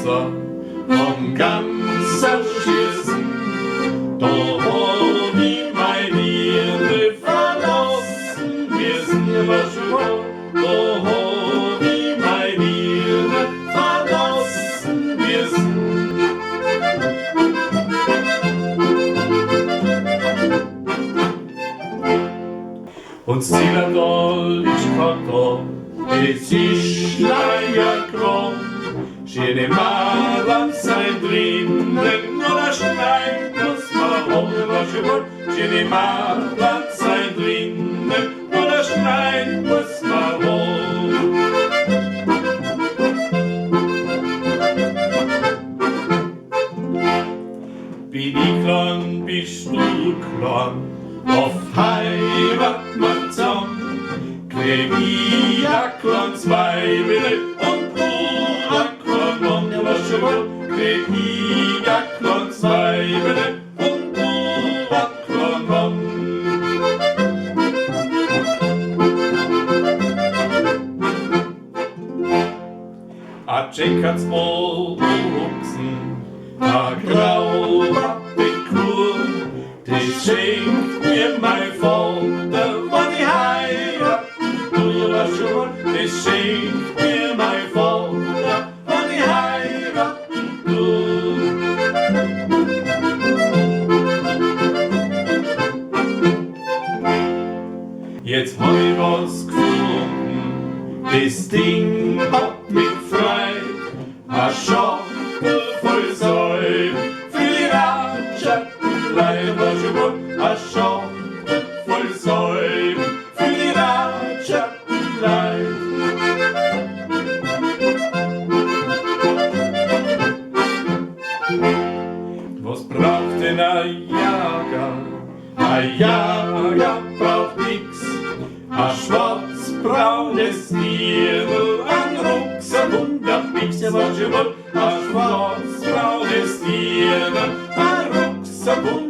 Wasser vom ganzen Schießen. Da wo die meine Liebe verlassen, wissen wir schon, da wo die meine Liebe verlassen, wissen. Und Zillertal ist grad da, es ist leider grad. Schöne Mauern sein drinnen, oder schneit, muss man runter schon. Schöne Mauern sein drinnen, oder schneit, muss man runter. Bin ich klein, bist du klein, auf Heimat man zusammen, krieg ich ein kleines Weibele und du ein kleines Mann, was schon wohl, krieg ich ein kleines Weibele und du ein kleines Mann. A Jack hat's aufgewachsen, a grauer Bekur, die schenkt mir mein Vater, wann ich heiraten tu, was schon, die schenkt mir mein Vater, wann ich heiraten tu. Jetzt hab ich was gefunden, das Ding hat mich gefreut, a Schachtel voll Säulen für die Ratschattenlein, was schon wohl, a Schachtel voll Säulen für die Ratschattenlein. Was braucht denn ein Jager? Ein Jager braucht nix, a schwarz-braunes Dirndl, ein Rucksack und ein Pix, was schon wohl, a schwarz-braunes Dirndl, ein Rucksack und